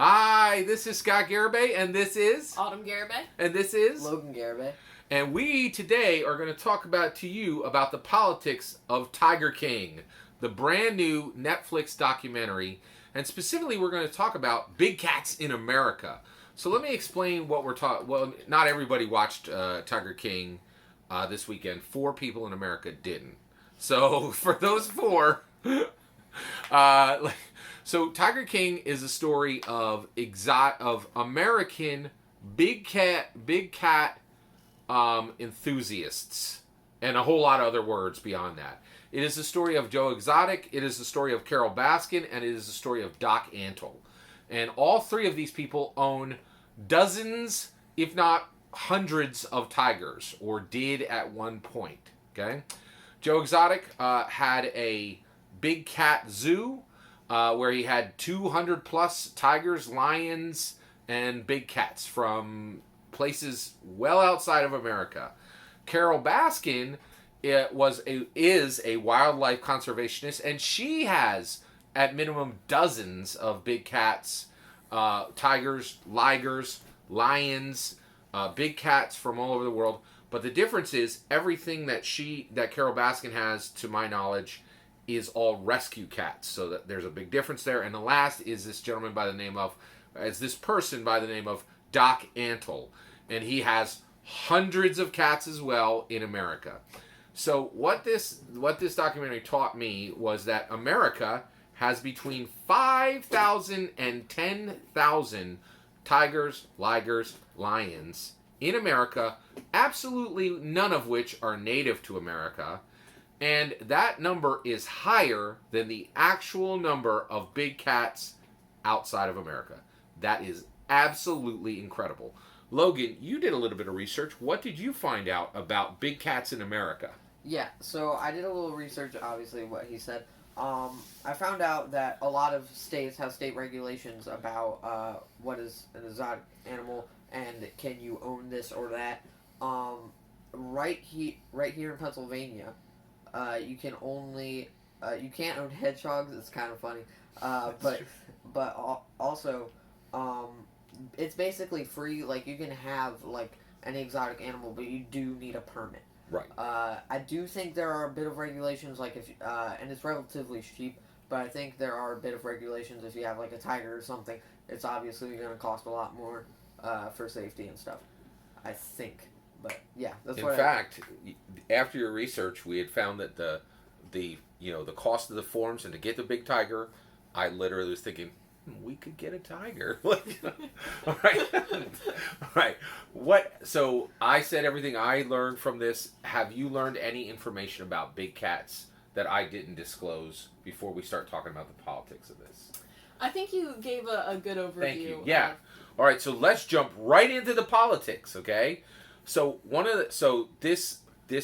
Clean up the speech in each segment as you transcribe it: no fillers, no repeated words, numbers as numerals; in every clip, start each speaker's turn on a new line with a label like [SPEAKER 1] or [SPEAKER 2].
[SPEAKER 1] Hi, this is Scott Garibay, and this is...
[SPEAKER 2] Autumn Garibay.
[SPEAKER 1] And this is...
[SPEAKER 3] Logan Garibay.
[SPEAKER 1] And we today are going to talk to you about the politics of Tiger King, the brand new Netflix documentary. And specifically, we're going to talk about big cats in America. So let me explain what we're talking... Well, not everybody watched Tiger King this weekend. 4 people in America didn't. So for those 4... So Tiger King is a story of American big cat enthusiasts and a whole lot of other words beyond that. It is the story of Joe Exotic, it is the story of Carole Baskin, and it is the story of Doc Antle. And all 3 of these people own dozens, if not hundreds, of tigers, or did at one point. Okay, Joe Exotic had a big cat zoo where he had 200 plus tigers, lions, and big cats from places well outside of America. Carole Baskin is a wildlife conservationist, and she has at minimum dozens of big cats, tigers, ligers, lions, big cats from all over the world. But the difference is everything that Carole Baskin has, to my knowledge, is all rescue cats. So that there's a big difference there. And the last is this gentleman by the name of Doc Antle. And he has hundreds of cats as well in America. So what this documentary taught me was that America has between 5,000 and 10,000 tigers, ligers, lions in America, absolutely none of which are native to America. And that number is higher than the actual number of big cats outside of America. That is absolutely incredible. Logan, you did a little bit of research. What did you find out about big cats in America?
[SPEAKER 3] Yeah, so I did a little research, obviously, what he said. I found out that a lot of states have state regulations about what is an exotic animal and can you own this or that. Right here in Pennsylvania, you can't own hedgehogs. It's kind of funny, but also, it's basically free. Like, you can have like an exotic animal, but you do need a permit.
[SPEAKER 1] Right.
[SPEAKER 3] I do think there are a bit of regulations, like if and it's relatively cheap, but I think there are a bit of regulations if you have like a tiger or something. It's obviously going to cost a lot more for safety and stuff, I think. But yeah, that's
[SPEAKER 1] in
[SPEAKER 3] what.
[SPEAKER 1] Fact, after your research, we had found that the cost of the forms and to get the big tiger, I literally was thinking we could get a tiger. All right, all right. So I said everything I learned from this. Have you learned any information about big cats that I didn't disclose before we start talking about the politics of this?
[SPEAKER 2] I think you gave a good overview.
[SPEAKER 1] Thank you. Yeah. All right. So let's jump right into the politics. Okay. So this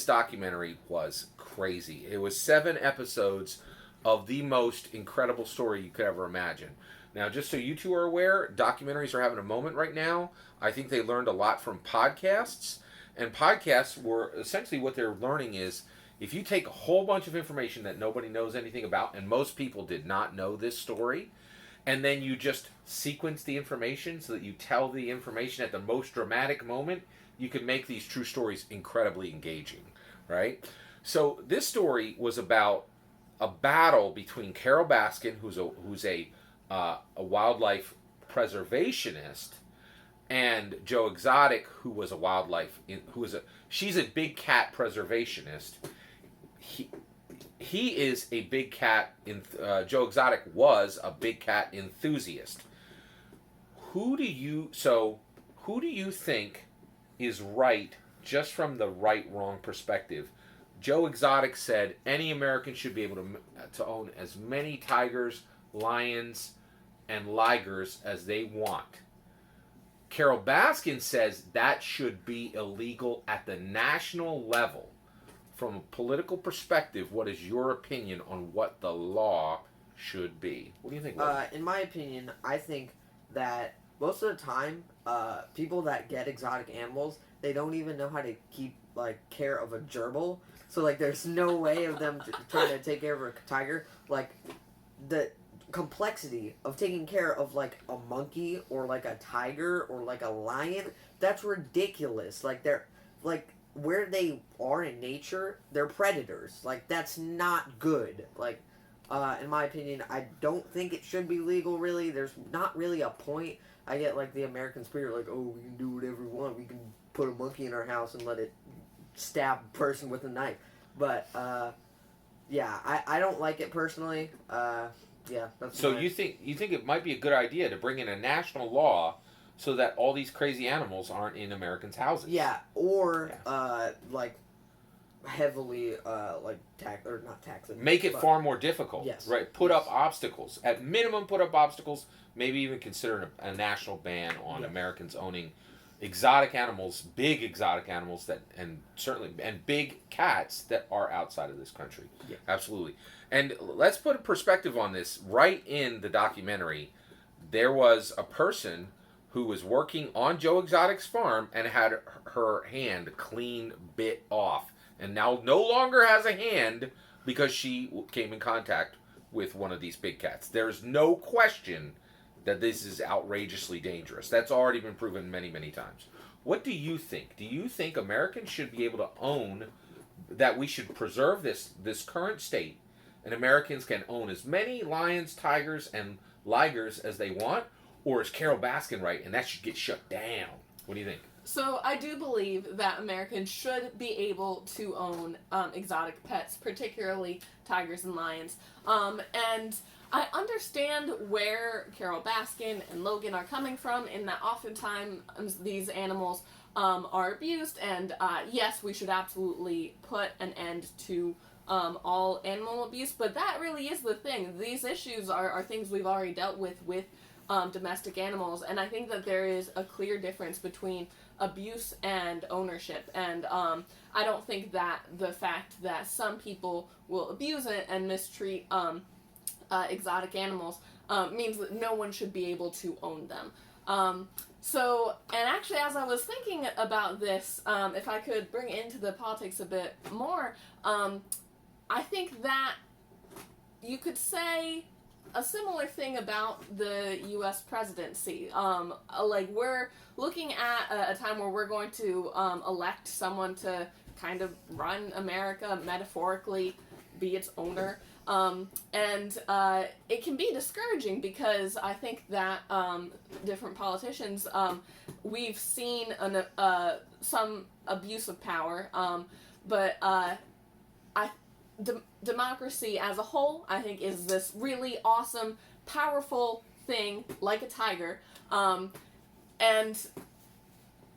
[SPEAKER 1] documentary was crazy. It was 7 episodes of the most incredible story you could ever imagine. Now, just so you two are aware, documentaries are having a moment right now. I think they learned a lot from podcasts, and podcasts were essentially what they're learning is if you take a whole bunch of information that nobody knows anything about, and most people did not know this story, and then you just sequence the information so that you tell the information at the most dramatic moment, you can make these true stories incredibly engaging, right? So this story was about a battle between Carole Baskin, who's a wildlife preservationist, and Joe Exotic, who was she's a big cat preservationist. He is a big cat. Joe Exotic was a big cat enthusiast. Who do you think is right, just from the right-wrong perspective? Joe Exotic said any American should be able to own as many tigers, lions, and ligers as they want. Carole Baskin says that should be illegal at the national level. From a political perspective, what is your opinion on what the law should be? What do you think?
[SPEAKER 3] In my opinion, I think that most of the time, people that get exotic animals, they don't even know how to keep care of a gerbil. So there's no way of them trying to take care of a tiger. complexity of taking care of like a monkey or like a tiger or like a lion. That's ridiculous. Like they're like where they are in nature, they're predators. Like that's not good. Like in my opinion, I don't think it should be legal. Really, there's not really a point. I get like the American spirit, like, oh, we can do whatever we want. We can put a monkey in our house and let it stab a person with a knife. But yeah, I don't like it personally. Yeah, that's
[SPEAKER 1] So you think it might be a good idea to bring in a national law so that all these crazy animals aren't in Americans' houses?
[SPEAKER 3] Yeah, or like heavily like tax or not taxing.
[SPEAKER 1] Make it far more difficult.
[SPEAKER 3] Yes.
[SPEAKER 1] Right. Put up obstacles. At minimum, put up obstacles. Maybe even consider a national ban on Americans owning exotic animals, big exotic animals and big cats that are outside of this country.
[SPEAKER 3] Yeah.
[SPEAKER 1] Absolutely. And let's put a perspective on this. Right in the documentary, there was a person who was working on Joe Exotic's farm and had her hand clean bit off, and now no longer has a hand because she came in contact with one of these big cats. There's no question that this is outrageously dangerous. That's already been proven many, many times. What do you think? Do you think Americans should be able to own, that we should preserve this current state, and Americans can own as many lions, tigers, and ligers as they want? Or is Carol Baskin right, and that should get shut down? What do you think?
[SPEAKER 2] So I do believe that Americans should be able to own exotic pets, particularly tigers and lions. And I understand where Carol Baskin and Logan are coming from in that oftentimes these animals are abused, and yes, we should absolutely put an end to all animal abuse, but that really is the thing. These issues are things we've already dealt with domestic animals, and I think that there is a clear difference between abuse and ownership, and I don't think that the fact that some people will abuse it and mistreat exotic animals means that no one should be able to own them. And actually, as I was thinking about this, if I could bring it into the politics a bit more, I think that you could say a similar thing about the U.S. presidency. Like, we're looking at a time where we're going to elect someone to kind of run America, metaphorically, be its owner. And it can be discouraging because I think that different politicians, we've seen some abuse of power, but democracy as a whole, I think, is this really awesome, powerful thing, like a tiger. And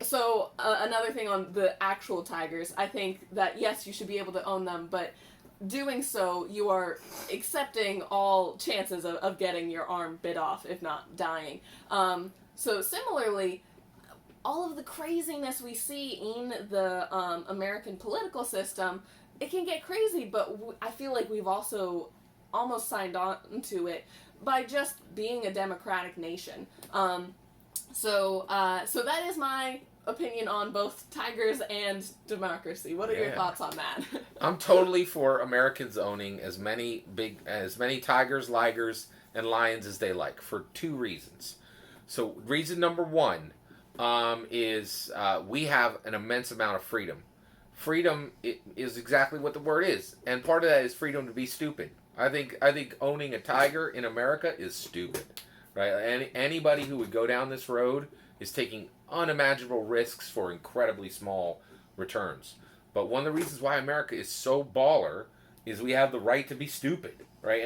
[SPEAKER 2] so another thing on the actual tigers, I think that, yes, you should be able to own them, but doing so, you are accepting all chances of getting your arm bit off, if not dying. So similarly, all of the craziness we see in the American political system, it can get crazy, but I feel like we've also almost signed on to it by just being a democratic nation. So that is my opinion on both tigers and democracy. What are your thoughts on that?
[SPEAKER 1] I'm totally for Americans owning as many tigers, ligers, and lions as they like, for two reasons. So reason number one is we have an immense amount of freedom. Freedom is exactly what the word is, and part of that is freedom to be stupid. I think owning a tiger in America is stupid, right? Anybody who would go down this road is taking unimaginable risks for incredibly small returns. But one of the reasons why America is so baller is we have the right to be stupid, right?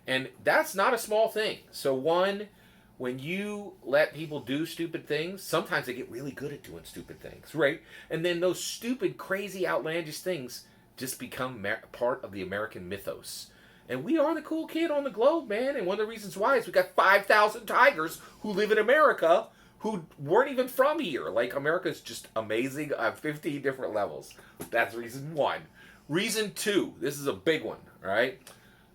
[SPEAKER 1] And that's not a small thing. So when you let people do stupid things, sometimes they get really good at doing stupid things, right? And then those stupid, crazy, outlandish things just become part of the American mythos. And we are the cool kid on the globe, man. And one of the reasons why is we got 5,000 tigers who live in America who weren't even from here. Like, America's just amazing on 15 different levels. That's reason one. Reason two, this is a big one, right?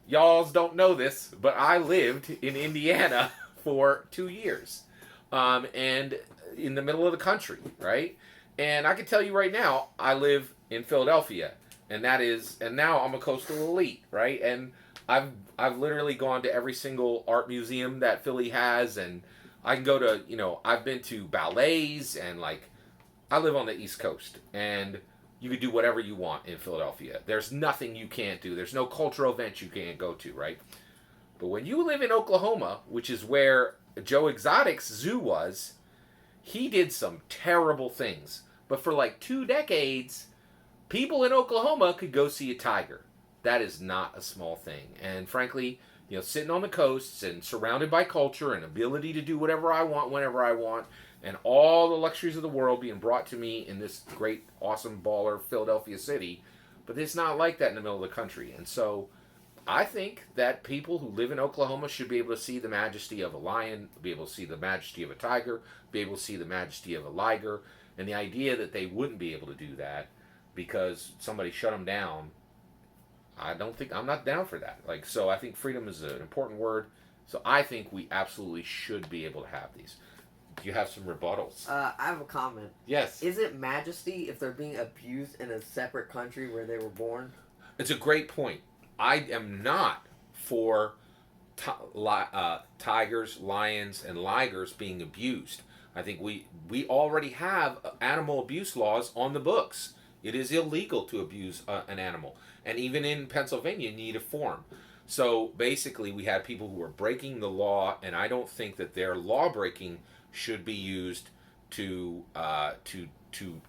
[SPEAKER 1] Y'all don't know this, but I lived in Indiana for 2 years, and in the middle of the country, right? And I can tell you right now, I live in Philadelphia, and now I'm a coastal elite, right? And I've literally gone to every single art museum that Philly has, and I can go to, I've been to ballets, and like, I live on the East Coast, and you could do whatever you want in Philadelphia. There's nothing you can't do. There's no cultural event you can't go to, right? But when you live in Oklahoma, which is where Joe Exotic's zoo was, he did some terrible things. But for like 2 decades, people in Oklahoma could go see a tiger. That is not a small thing. And frankly, sitting on the coasts and surrounded by culture and ability to do whatever I want, whenever I want, and all the luxuries of the world being brought to me in this great, awesome, baller Philadelphia city. But it's not like that in the middle of the country. And so I think that people who live in Oklahoma should be able to see the majesty of a lion, be able to see the majesty of a tiger, be able to see the majesty of a liger. And the idea that they wouldn't be able to do that because somebody shut them down, I'm not down for that. So I think freedom is an important word. So I think we absolutely should be able to have these. Do you have some rebuttals?
[SPEAKER 3] I have a comment.
[SPEAKER 1] Yes.
[SPEAKER 3] Is it majesty if they're being abused in a separate country where they were born?
[SPEAKER 1] It's a great point. I am not for tigers, lions, and ligers being abused. I think we already have animal abuse laws on the books. It is illegal to abuse an animal. And even in Pennsylvania, you need a form. So basically, we have people who are breaking the law, and I don't think that their law breaking should be used to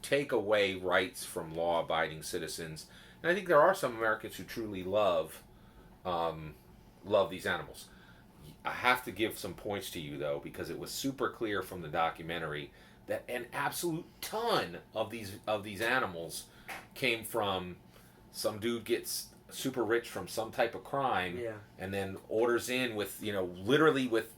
[SPEAKER 1] take away rights from law-abiding citizens. And I think there are some Americans who truly love these animals. I have to give some points to you, though, because it was super clear from the documentary that an absolute ton of these animals came from some dude gets super rich from some type of crime, and then orders in with literally with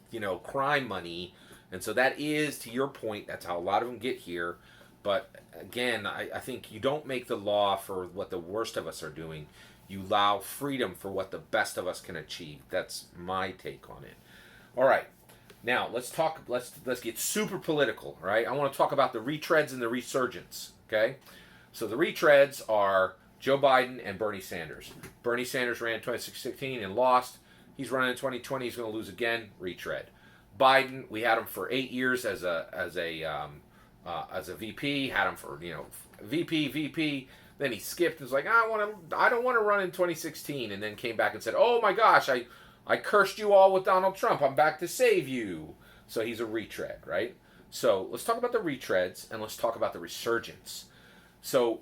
[SPEAKER 1] crime money. And so that is, to your point, that's how a lot of them get here. But again, I think you don't make the law for what the worst of us are doing. You allow freedom for what the best of us can achieve. That's my take on it. All right. Now, let's get super political, right? I want to talk about the retreads and the resurgence, okay? So the retreads are Joe Biden and Bernie Sanders. Bernie Sanders ran in 2016 and lost. He's running in 2020. He's going to lose again. Retread. Biden, we had him for 8 years as a VP. Had him for VP. Then he skipped and was like, I don't want to run in 2016. And then came back and said, oh my gosh, I cursed you all with Donald Trump. I'm back to save you. So he's a retread, right? So let's talk about the retreads and let's talk about the resurgence. So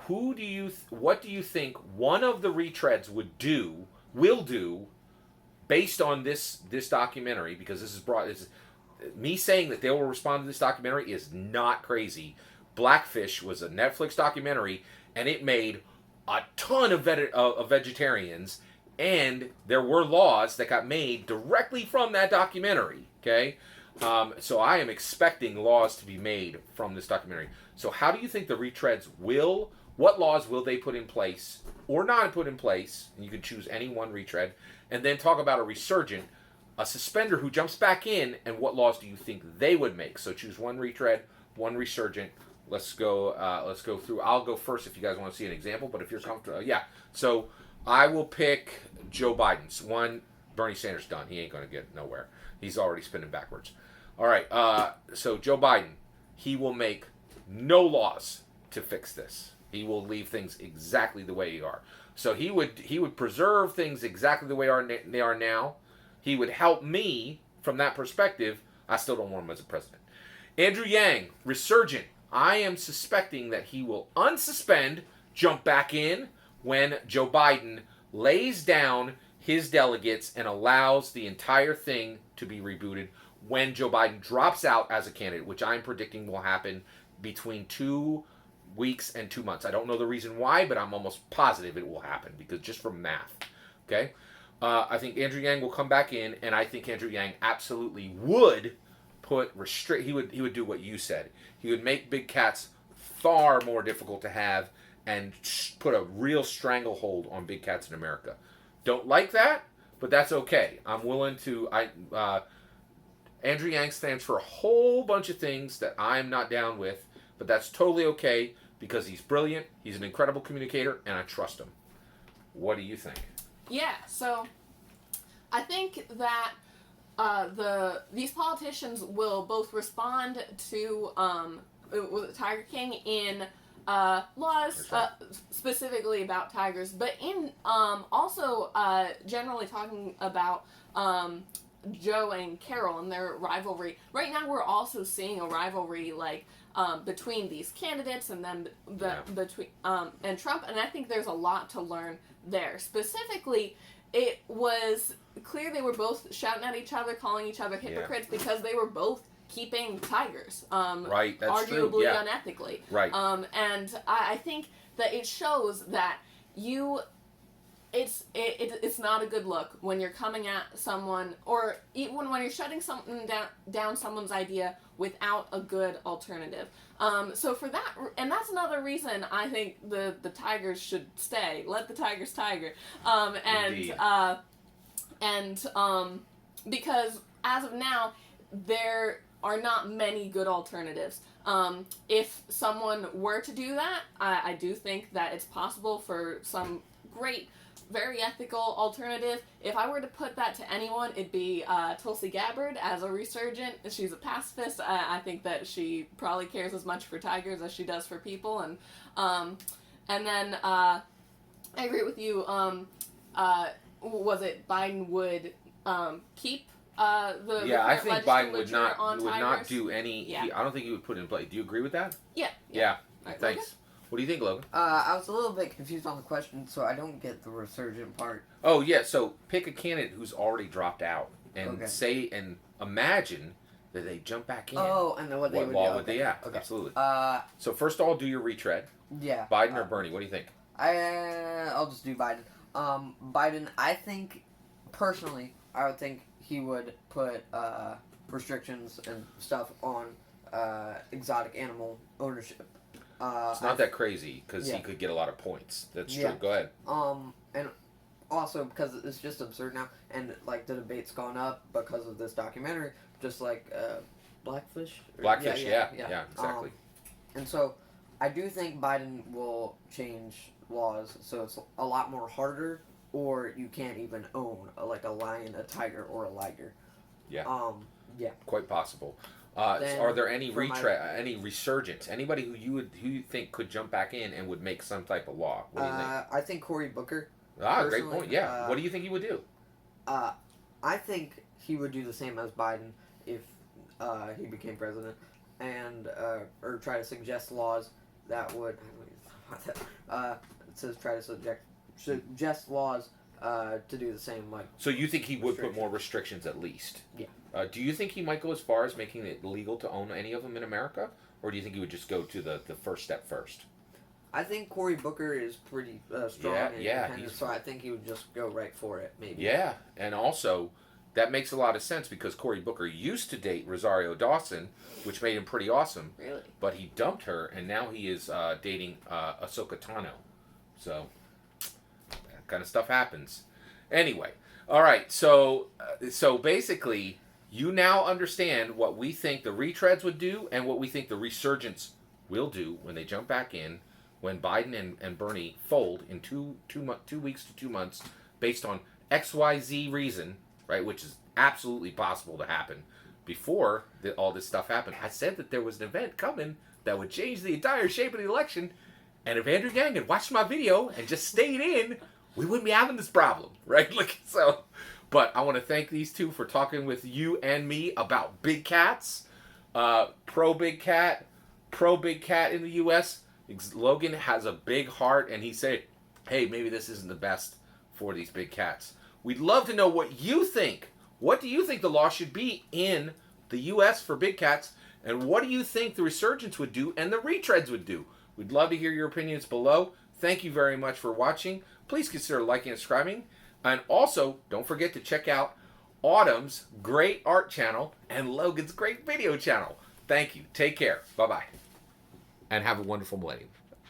[SPEAKER 1] what do you think one of the retreads will do based on this documentary? Because me saying that they will respond to this documentary is not crazy. Blackfish was a Netflix documentary, and it made a ton of vegetarians, and there were laws that got made directly from that documentary, okay? So I am expecting laws to be made from this documentary. So how do you think the retreads what laws will they put in place or not put in place? And you can choose any one retread, and then talk about a suspender who jumps back in, and what laws do you think they would make? So choose one retread, one resurgent. Let's go through. I'll go first if you guys want to see an example, but if you're comfortable, yeah. So I will pick Joe Biden's one. Bernie Sanders done. He ain't going to get nowhere. He's already spinning backwards. All right. So Joe Biden, he will make no laws to fix this. He will leave things exactly the way they are. So he would preserve things exactly the way they are now. He would help me from that perspective. I still don't want him as a president. Andrew Yang, resurgent. I am suspecting that he will unsuspend, jump back in when Joe Biden lays down his delegates and allows the entire thing to be rebooted when Joe Biden drops out as a candidate, which I'm predicting will happen between 2 weeks and 2 months. I don't know the reason why, but I'm almost positive it will happen because just from math. Okay? I think Andrew Yang will come back in, and I think Andrew Yang absolutely would he would do what you said. He would make big cats far more difficult to have and put a real stranglehold on big cats in America. Don't like that, but that's okay. I'm willing to. Andrew Yang stands for a whole bunch of things that I'm not down with, but that's totally okay because he's brilliant, he's an incredible communicator, and I trust him. What do you think?
[SPEAKER 2] Yeah, so I think that these politicians will both respond to Tiger King in laws specifically about tigers, but in also generally talking about Joe and Carol and their rivalry. Right now, we're also seeing a rivalry between these candidates and then between and Trump, and I think there's a lot to learn there. Specifically, it was clear they were both shouting at each other, calling each other hypocrites because they were both keeping tigers,
[SPEAKER 1] right? That's
[SPEAKER 2] arguably
[SPEAKER 1] true. Yeah.
[SPEAKER 2] unethically,
[SPEAKER 1] right?
[SPEAKER 2] And I think that it shows that it's not a good look when you're coming at someone, or even when you're shutting something down someone's idea without a good alternative. So for that, and that's another reason I think the Tigers should stay. Let the Tigers tiger. Because as of now, there are not many good alternatives. If someone were to do that, I do think that it's possible for some great, very ethical alternative. If I were to put that to anyone, it'd be Tulsi Gabbard as a resurgent. She's a pacifist. I think that she probably cares as much for tigers as she does for people. And then I agree with you. Was it Biden would keep the
[SPEAKER 1] yeah, I think Biden would
[SPEAKER 2] not
[SPEAKER 1] not do any. Yeah. I don't think he would put it in play. Do you agree with that?
[SPEAKER 2] Yeah.
[SPEAKER 1] Right, thanks. Logan? What do you think, Logan?
[SPEAKER 3] I was a little bit confused on the question, so I don't get the resurgent part.
[SPEAKER 1] Oh yeah, so pick a candidate who's already dropped out and say and imagine that they jump back in.
[SPEAKER 3] Oh, and then what they would do. Okay.
[SPEAKER 1] Yeah, absolutely. So first of all, do your retread.
[SPEAKER 3] Yeah.
[SPEAKER 1] Biden or Bernie? What do you think?
[SPEAKER 3] I'll just do Biden. Biden, I think, personally, I would think he would put restrictions and stuff on exotic animal ownership.
[SPEAKER 1] It's not that crazy because he could get a lot of points. That's true. Go ahead.
[SPEAKER 3] And also because it's just absurd now, and like the debate's gone up because of this documentary, just like Blackfish.
[SPEAKER 1] Blackfish, yeah, exactly.
[SPEAKER 3] And so, I do think Biden will change laws so it's a lot more harder, or you can't even own a lion, a tiger, or a liger.
[SPEAKER 1] Yeah.
[SPEAKER 3] Yeah.
[SPEAKER 1] Quite possible. Are there any any resurgence? Anybody who you think could jump back in and would make some type of law? What do you think?
[SPEAKER 3] I think Cory Booker.
[SPEAKER 1] Great point. Yeah. What do you think he would do?
[SPEAKER 3] I think he would do the same as Biden if he became president, and or try to suggest laws that would. It says try to suggest laws to do the same.
[SPEAKER 1] So you think he would put more restrictions at least?
[SPEAKER 3] Yeah.
[SPEAKER 1] Do you think he might go as far as making it legal to own any of them in America? Or do you think he would just go to the first step first?
[SPEAKER 3] I think Cory Booker is pretty strong and independent, so I think he would just go right for it, maybe.
[SPEAKER 1] Yeah, and also, that makes a lot of sense because Cory Booker used to date Rosario Dawson, which made him pretty awesome.
[SPEAKER 2] Really?
[SPEAKER 1] But he dumped her, and now he is dating Ahsoka Tano. So, that kind of stuff happens. Anyway, all right, so basically, you now understand what we think the retreads would do and what we think the resurgence will do when they jump back in, when Biden and Bernie fold in 2 weeks to 2 months based on XYZ reason, right, which is absolutely possible to happen. Before all this stuff happened, I said that there was an event coming that would change the entire shape of the election, and if Andrew Yang had watched my video and just stayed in, we wouldn't be having this problem, right? But I want to thank these two for talking with you and me about big cats, pro big cat in the U.S. Logan has a big heart, and he said, hey, maybe this isn't the best for these big cats. We'd love to know what you think. What do you think the law should be in the U.S. for big cats, and what do you think the resurgence would do and the retreads would do? We'd love to hear your opinions below. Thank you very much for watching. Please consider liking and subscribing. And also, don't forget to check out Autumn's great art channel and Logan's great video channel. Thank you. Take care. Bye-bye. And have a wonderful millennium.